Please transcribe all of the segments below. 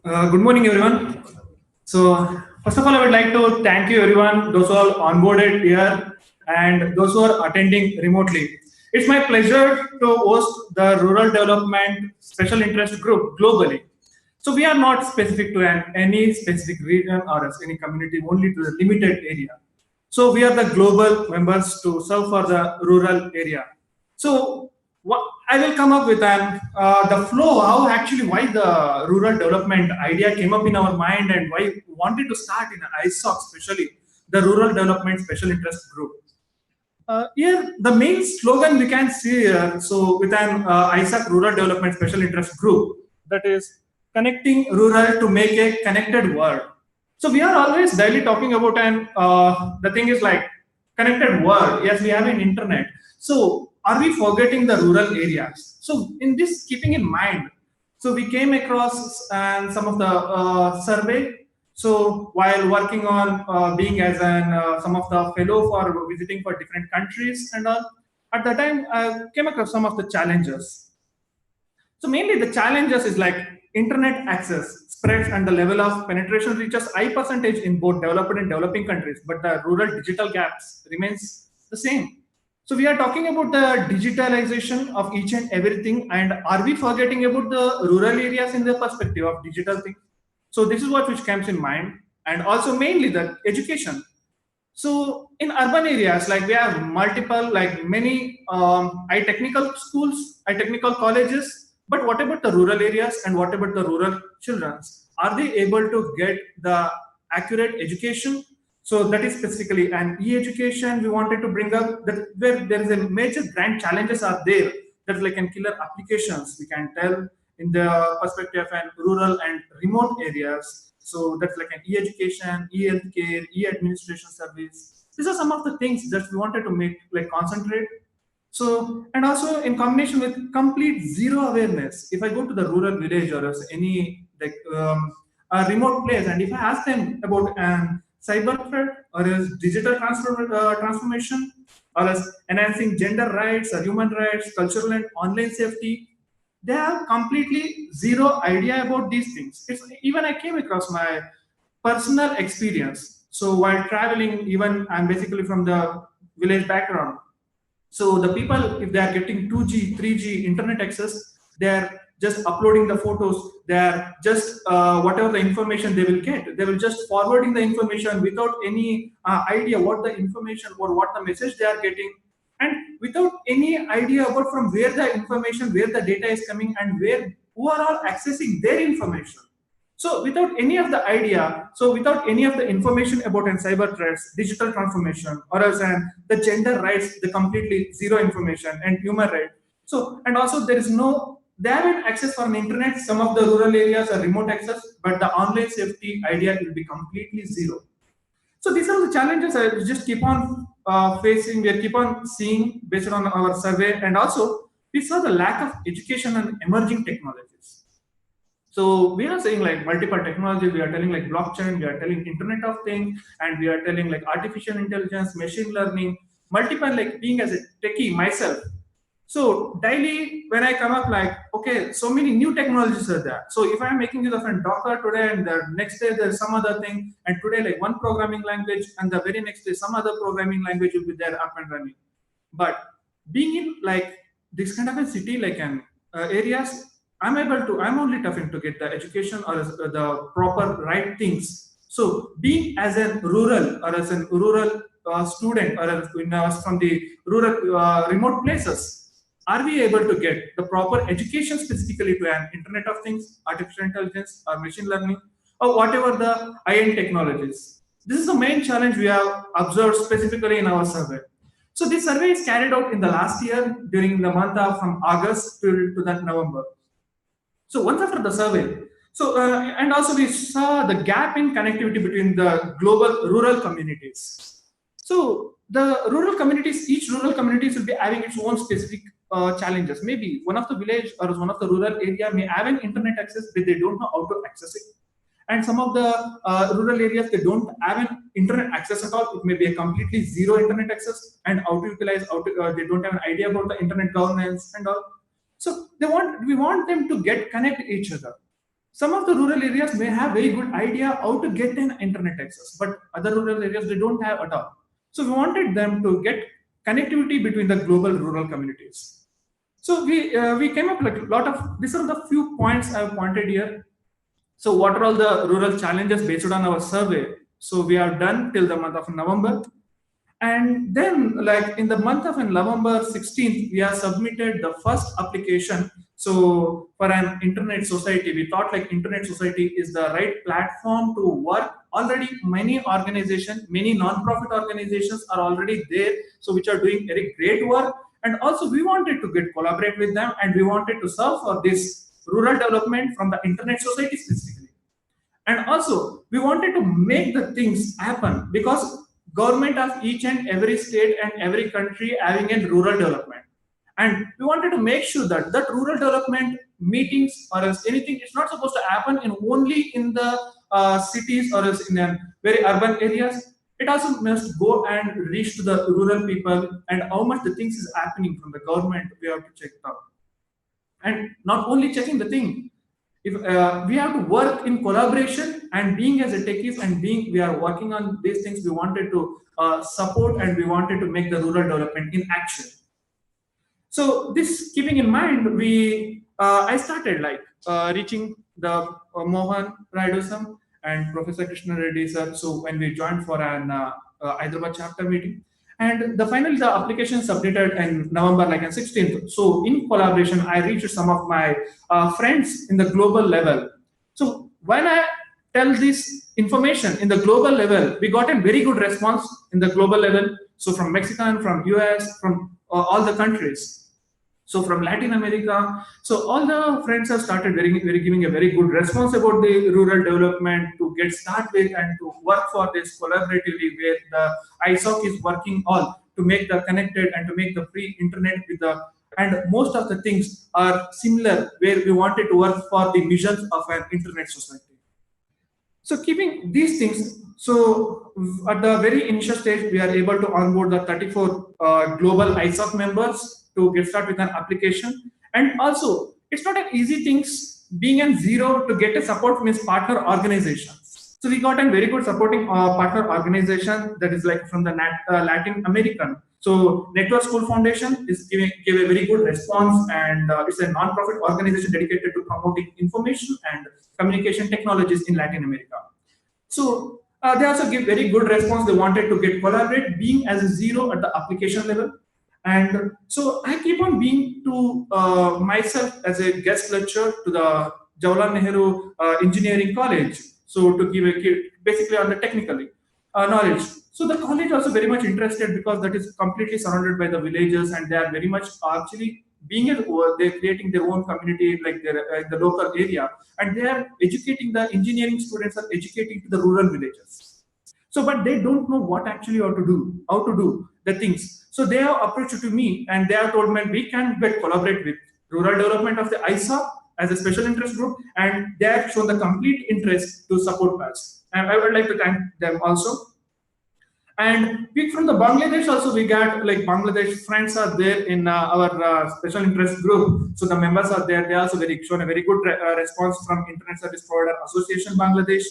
Good morning, everyone. So, first of all, I would like to thank you, everyone, those who are onboarded here and those who are attending remotely. It's my pleasure to host the Rural Development Special Interest Group globally. So, we are not specific to any specific region or as any community, only to the limited area. So, we are the global members to serve for the rural area. So, what I will come up with the flow, how actually why the rural development idea came up in our mind and why we wanted to start in ISOC, especially the Rural Development Special Interest Group. Here, the main slogan we can see here, so with an ISAC Rural Development Special Interest Group, that is connecting rural to make a connected world. So we are always daily talking about the thing is like connected world. Yes, we have an internet. So are we forgetting the rural areas? So in this, keeping in mind, so we came across some of the survey. So while working on being as an some of the fellow for visiting for different countries and all, at the time I came across some of the challenges. So mainly the challenges is like internet access spreads and the level of penetration reaches high percentage in both developed and developing countries, but the rural digital gaps remains the same. So we are talking about the digitalization of each and everything, and are we forgetting about the rural areas in the perspective of digital things? So this is what which comes in mind, and also mainly the education. So in urban areas, like we have multiple, like many high technical schools, high technical colleges. But what about the rural areas and what about the rural children? Are they able to get the accurate education? So that is specifically an e-education we wanted to bring up that where there is a major grand challenges are there that like in killer applications we can tell in the perspective and rural and remote areas. So that's like an e-education, e-healthcare, e-administration service. These are some of the things that we wanted to make like concentrate. So and also in combination with complete zero awareness. If I go to the rural village or as any like a remote place, and if I ask them about an cyber threat or as digital transformation or as enhancing gender rights or human rights, cultural and online safety, they have completely zero idea about these things. It's even I came across my personal experience. So while traveling, even I'm basically from the village background. So the people, if they are getting 2G, 3G internet access, they are just uploading the photos. They are just whatever the information they will get, they will just forwarding the information without any idea what the information or what the message they are getting, and without any idea about from where the information, where the data is coming, and where who are all accessing their information. So without any of the idea, so without any of the information about an cyber threats, digital transformation, or else and the gender rights, the completely zero information and human right. So and also there is no they haven't access from internet. Some of the rural areas are remote access, but the online safety idea will be completely zero. So these are the challenges I just keep on facing. We keep on seeing based on our survey, and also we saw the lack of education and emerging technologies. So we are saying like multiple technology, we are telling like blockchain, we are telling Internet of Things, and we are telling like artificial intelligence, machine learning, multiple like being as a techie myself. So daily when I come up like, okay, so many new technologies are there. So if I'm making use of a Docker today and the next day there's some other thing, and today like one programming language and the very next day some other programming language will be there up and running. But being in like this kind of a city like an areas, I'm only tough to get the education or the proper right things. So being as a rural or as a rural student or from the rural remote places, are we able to get the proper education specifically to an Internet of Things, artificial intelligence, or machine learning, or whatever the high-end technologies? This is the main challenge we have observed specifically in our survey. So this survey is carried out in the last year during the month of from August to that November. So once after the survey, so and also we saw the gap in connectivity between the global rural communities. So the rural communities, each rural communities will be having its own specific challenges. Maybe one of the village or one of the rural area may have an internet access, but they don't know how to access it. And some of the rural areas they don't have an internet access at all. It may be a completely zero internet access, and how to utilize, they don't have an idea about the internet governance and all. So we want them to get connect each other. some of the rural areas may have very good idea how to get an internet access, but other rural areas they don't have at all. So we wanted them to get connectivity between the global rural communities. So we came up like a lot of, these are the few points I've pointed here. So what are all the rural challenges based on our survey? So we are done till the month of November. And then, like in the month of November 16th, we have submitted the first application. So for an internet society, we thought like internet society is the right platform to work. Already many organizations, many non-profit organizations are already there, so which are doing very great work. And also we wanted to get collaborate with them, and we wanted to serve for this rural development from the internet society specifically. And also we wanted to make the things happen because government of each and every state and every country having a rural development, and we wanted to make sure that that rural development meetings or else anything, it's not supposed to happen in only in the cities or else in very urban areas. It also must go and reach to the rural people, and how much the things is happening from the government we have to check it out. And not only checking the thing, if we have to work in collaboration, and being as a techies and being we are working on these things, we wanted to support, and we wanted to make the rural development in action. So this keeping in mind, we I started like reaching the Mohan Raidosam and Professor Krishna Reddy sir. So when we joined for an Hyderabad chapter meeting, and the finally the application submitted in November like on 16th. So in collaboration, I reached some of my friends in the global level. So when I tell this information in the global level, we got a very good response in the global level. So from Mexican, from US, from all the countries. So from Latin America, so all the friends have started very giving a very good response about the rural development to get started with and to work for this collaboratively, where the ISOC is working all to make the connected and to make the free internet with the, and most of the things are similar where we wanted to work for the missions of an internet society. So keeping these things, so at the very initial stage, we are able to onboard the 34 global ISOC members to get started with an application. And also, it's not an easy thing being a zero to get a support from his partner organizations. So we got a very good supporting partner organization that is like from the Latin American. So Network School Foundation is gave a very good response, and it's a non-profit organization dedicated to promoting information and communication technologies in Latin America. So they also give very good response. They wanted to get collaborate, being as a zero at the application level. And so I keep on being to myself as a guest lecturer to the Jawaharlal Nehru Engineering College. So to give a basically on the technically knowledge. So the college also very much interested because that is completely surrounded by the villages, and they are very much actually being they're creating their own community like their the local area, and they are educating the engineering students are educating to the rural villages. So but they don't know what actually how to do the things. So they have approached to me, and they have told me we can get collaborate with rural development of the ISA as a special interest group, and they have shown the complete interest to support us, and I would like to thank them also. And we, from the Bangladesh also, we got like Bangladesh friends are there in our special interest group. So the members are there. They also shown a very good response from Internet Service Provider Association Bangladesh,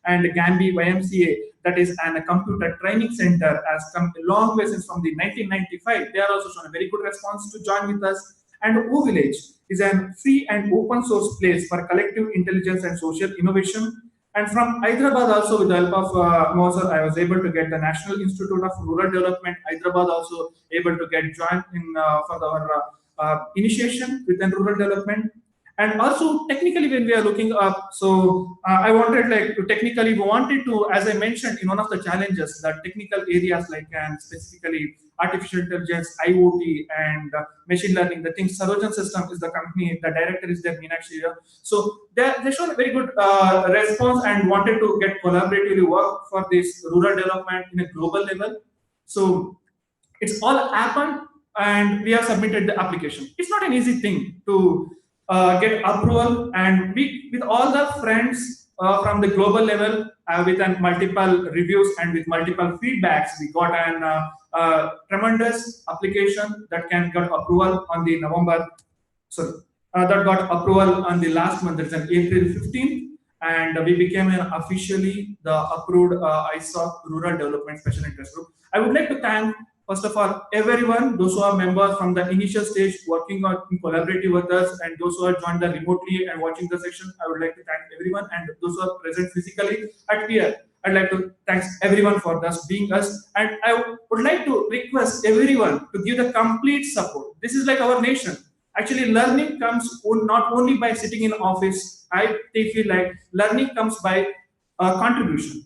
and Gambi YMCA, that is a computer training center, has come a long way since from the 1995. They are also shown a very good response to join with us. And O Village is a free and open source place for collective intelligence and social innovation. And from Hyderabad also, with the help of Moser, I was able to get the National Institute of Rural Development. Hyderabad also able to get joined in for our initiation within rural development. And also technically when we are looking up, so I wanted like to technically we wanted to, as I mentioned in one of the challenges, that technical areas like and specifically artificial intelligence, IoT, and machine learning. The thing Sarojan System is the company, the director is there, Meenakshi. So they showed a very good response and wanted to get collaboratively work for this rural development in a global level. So it's all happened, and we have submitted the application. It's not an easy thing to get approval, and we, with all the friends from the global level, with multiple reviews and with multiple feedbacks, we got an tremendous application that can get approval on the November. Sorry, that got approval on the last month, that's on April 15th, and we became officially the approved ISOC Rural Development Special Interest Group. I would like to thank, first of all, everyone, those who are members from the initial stage working on collaborative with us, and those who are joined the remotely and watching the session. I would like to thank everyone, and those who are present physically at here. I'd like to thank everyone for thus being us, and I would like to request everyone to give the complete support. This is like our nation. Actually, learning comes not only by sitting in office. I feel like learning comes by contribution.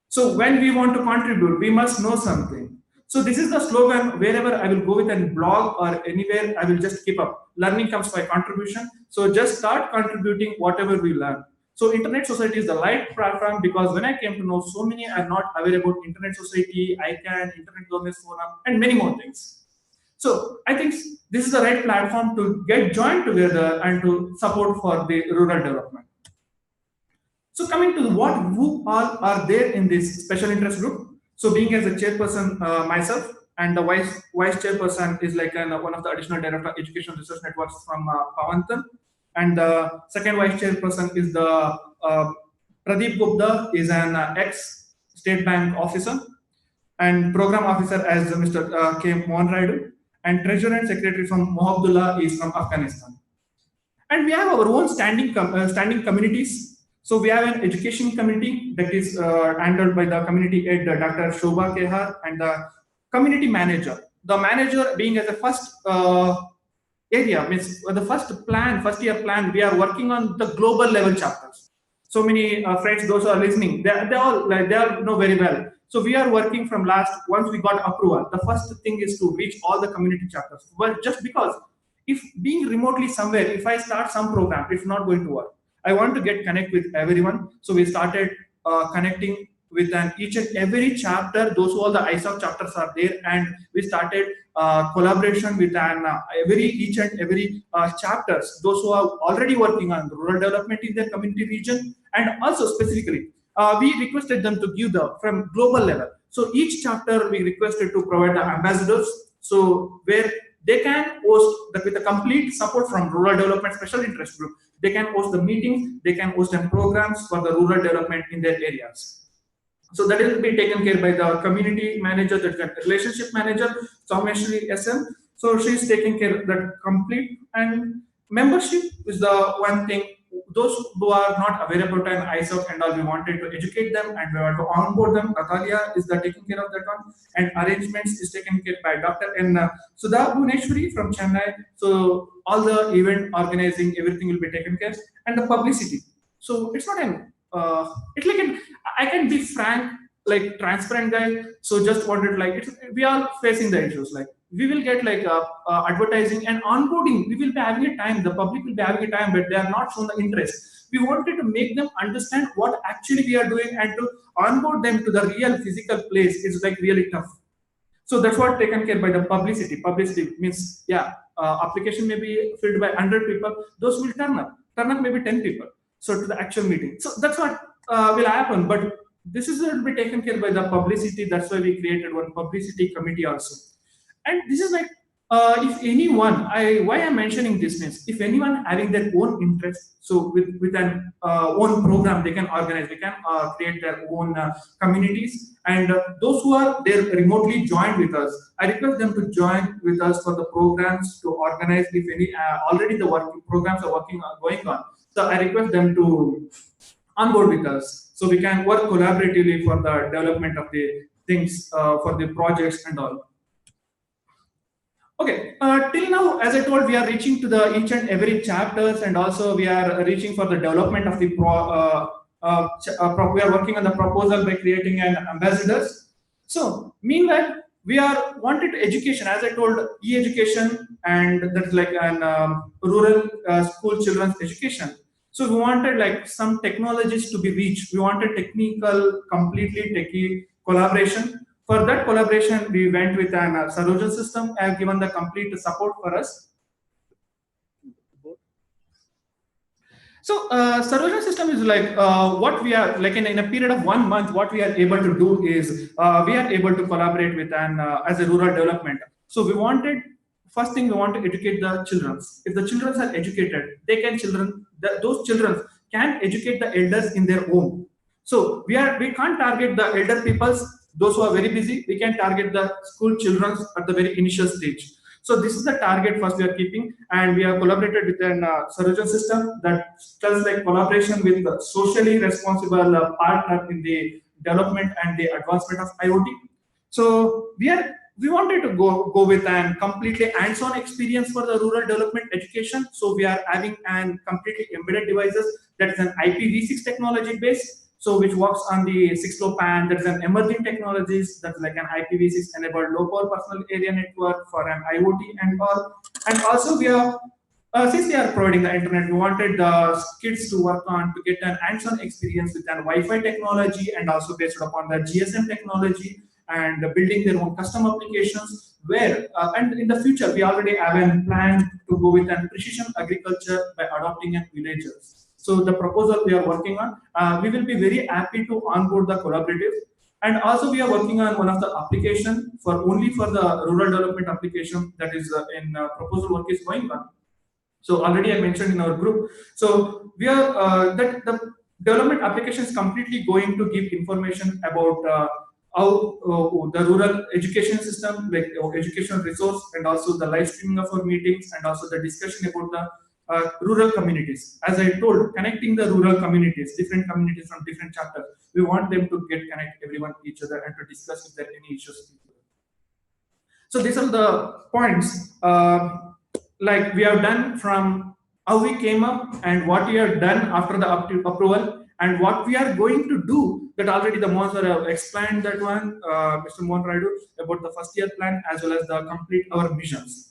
So when we want to contribute, we must know something. So this is the slogan. Wherever I will go with a blog or anywhere, I will just keep up. Learning comes by contribution. So just start contributing whatever we learn. So Internet Society is the right platform, because when I came to know, so many are not aware about Internet Society, ICANN, Internet Governance Forum, and many more things. So I think this is the right platform to get joined together and to support for the rural development. So coming to who all are there in this special interest group. So being as a chairperson myself, and the vice chairperson is like one of the additional director of education research networks from Pavantan, and the second vice chairperson is the Pradeep Gupta, is an ex State Bank officer, and program officer as Mr. K. Mohan Raidu, and treasurer and secretary from Mohabdullah is from Afghanistan. And we have our own standing communities. So we have an education committee that is handled by the community head, Dr. Shobha Kehar, and the community manager. The manager being as the first area, means the first year plan, we are working on the global level chapters. So many friends, those who are listening, they all know very well. So we are working from once we got approval, the first thing is to reach all the community chapters. Well, just because if being remotely somewhere, if I start some program, it's not going to work. I want to connect with everyone. So we started connecting with each and every chapter, those who all the ISOC chapters are there, and we started collaboration with each and every chapters, those who are already working on rural development in their community region, and also specifically we requested them to give from global level. So each chapter we requested to provide the ambassadors, so where they can host with the complete support from rural development special interest group. They can host the meetings, they can host them programs for the rural development in their areas. So that will be taken care by the community manager, the relationship manager, Soumeshri SM. So she's taking care of that complete, and membership is the one thing. Those who are not aware about an ISOC and all, we wanted to educate them and we want to onboard them. Natalia is taking care of that one, and arrangements is taken care by Dr. N. Sudha Bhuneshwari from Chennai. So all the event organizing, everything will be taken care, and the publicity. So it's not it's like I can be frank, like transparent guy. So just wanted we are facing the issues, like we will get advertising and onboarding. We will be having a time. The public will be having a time, but they are not shown the interest. We wanted to make them understand what actually we are doing, and to onboard them to the real physical place is really tough. So that's what taken care by the publicity. Publicity means, application may be filled by 100 people. Those will turn up maybe 10 people. So to the actual meeting. So that's what will happen. But this is will be taken care by the publicity. That's why we created one publicity committee also. And this is if anyone, why I'm mentioning this means, if anyone having their own interest, so with an own program, they can organize, they can create their own communities, and those who are there remotely joined with us, I request them to join with us for the programs to organize. If any already the programs are going on, so I request them to onboard with us, so we can work collaboratively for the development of the things, for the projects and all. Okay, till now, as I told, we are reaching to the each and every chapters, and also we are reaching for the development of the we are working on the proposal by creating an ambassadors. So meanwhile, we are wanted education, as I told, e-education, and that's like an rural school children's education. So we wanted some technologies to be reached. We wanted technical, completely techie collaboration. For that collaboration, we went with an Saroja system. I have given the complete support for us. So Saroja system is what we are in a period of 1 month. What we are able to do is we are able to collaborate with an as a rural development. So we wanted first thing we want to educate the children. If the children are educated, those children can educate the elders in their home. So we can't target the elder peoples, those who are very busy. We can target the school children at the very initial stage. So this is the target first we are keeping, and we have collaborated with an solution system that does like collaboration with the socially responsible partner in the development and the advancement of IoT. So we wanted to go with an completely hands-on experience for the rural development education. So we are having an completely embedded devices that is an IPv6 technology base. So which works on the 6LoWPAN. That is an emerging technologies that's like an IPv6 enabled low power personal area network for an IoT and all. And also we are since we are providing the internet, we wanted the kids to work on to get an hands-on experience with an Wi-Fi technology and also based upon the GSM technology and building their own custom applications. Where and in the future we already have a plan to go with an precision agriculture by adopting a villagers. So the proposal we are working on, we will be very happy to onboard the collaborative. And also we are working on one of the application for only for the rural development application that is in proposal work is going on. So already I mentioned in our group. So we are that the development application is completely going to give information about how the rural education system, like educational resource, and also the live streaming of our meetings, and also the discussion about the rural communities. As I told, connecting the rural communities, different communities from different chapters. We want them to get connect everyone each other and to discuss if there are any issues. So these are the points. Like we have done from how we came up and what we have done after the approval and what we are going to do. That already the Mohan sir have explained that one, Mr. Mohan Raidu, about the first year plan as well as the complete our missions.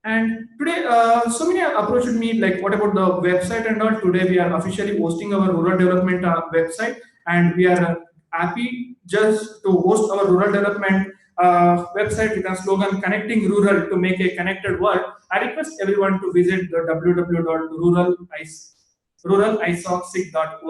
And today, so many have approached me like, what about the website and all? Today we are officially hosting our rural development website, and we are happy just to host our rural development website with a slogan "Connecting Rural to Make a Connected World." I request everyone to visit the www.ruralisocic.org